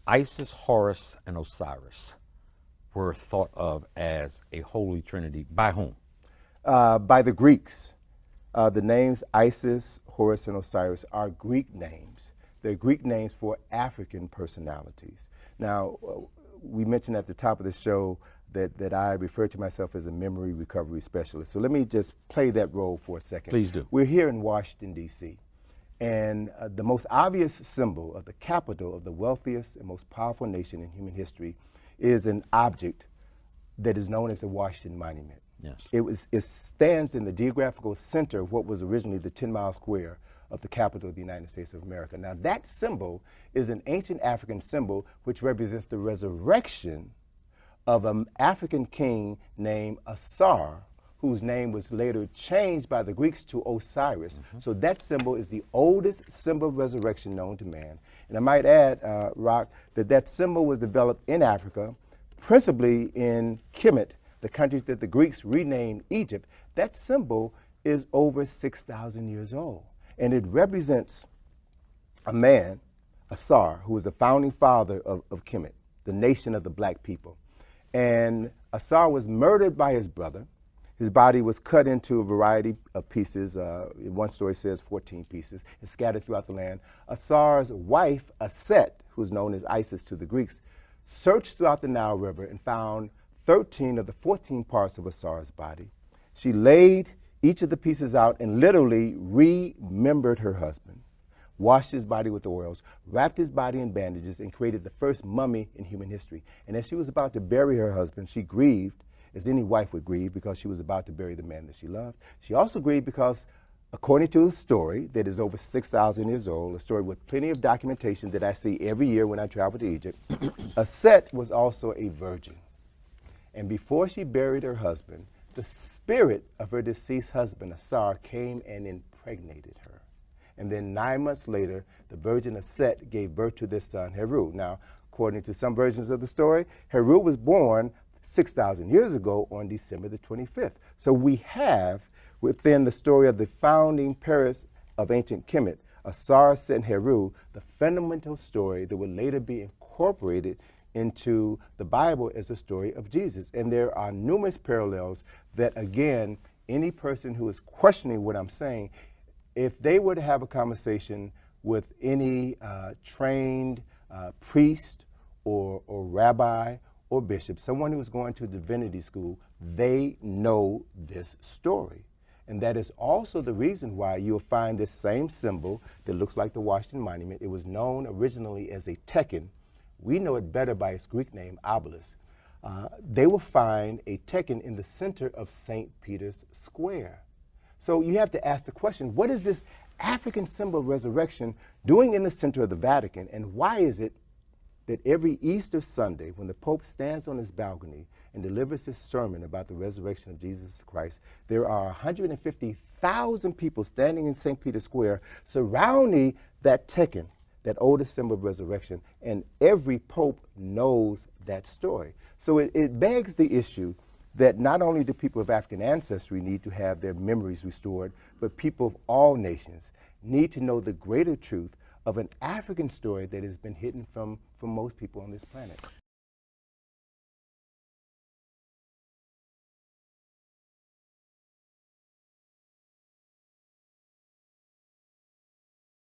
Isis, Horus, and Osiris were thought of as a holy trinity by whom? By the Greeks. The names Isis, Horus, and Osiris are Greek names. They're Greek names for African personalities. Now, we mentioned at the top of the show that I refer to myself as a memory recovery specialist. So let me just play that role for a second. Please do. We're here in Washington, D.C., and the most obvious symbol of the capital of the wealthiest and most powerful nation in human history is an object that is known as the Washington Monument. Yes. It stands in the geographical center of what was originally the 10-mile square of the capital of the United States of America. Now, that symbol is an ancient African symbol which represents the resurrection of an African king named Asar, whose name was later changed by the Greeks to Osiris. So that symbol is the oldest symbol of resurrection known to man. And I might add, Rock, that symbol was developed in Africa, principally in Kemet, the country that the Greeks renamed Egypt. That symbol is over 6,000 years old. And it represents a man, Asar, who was the founding father of Kemet, the nation of the black people. And Asar was murdered by his brother. His body was cut into a variety of pieces. One story says 14 pieces, and scattered throughout the land. Asar's wife, Aset, who's known as Isis to the Greeks, searched throughout the Nile River and found 13 of the 14 parts of Asar's body. She laid each of the pieces out and literally remembered her husband, washed his body with oils, wrapped his body in bandages, and created the first mummy in human history. And as she was about to bury her husband, she grieved, as any wife would grieve, because she was about to bury the man that she loved. She also grieved because, according to a story that is over 6,000 years old, a story with plenty of documentation that I see every year when I travel to Egypt, Aset was also a virgin. And before she buried her husband, the spirit of her deceased husband, Asar, came and impregnated her. And then 9 months later, the virgin Aset gave birth to their son, Heru. Now, according to some versions of the story, Heru was born 6,000 years ago on December the 25th. So we have, within the story of the founding Paris of ancient Kemet, Asar, Set, and Heru, the fundamental story that would later be incorporated into the Bible as the story of Jesus. And there are numerous parallels that, again, any person who is questioning what I'm saying, if they were to have a conversation with any trained priest or rabbi or bishop, someone who is going to divinity school, they know this story. And that is also the reason why you'll find this same symbol that looks like the Washington Monument. It was known originally as a tekken. We know it better by its Greek name, obelisk. They will find a tekken in the center of St. Peter's Square. So you have to ask the question, what is this African symbol of resurrection doing in the center of the Vatican? And why is it that every Easter Sunday, when the Pope stands on his balcony and delivers his sermon about the resurrection of Jesus Christ, there are 150,000 people standing in St. Peter's Square surrounding that tekken, that oldest symbol of resurrection, and every Pope knows that story. So it begs the issue that not only do people of African ancestry need to have their memories restored, but people of all nations need to know the greater truth of an African story that has been hidden from most people on this planet.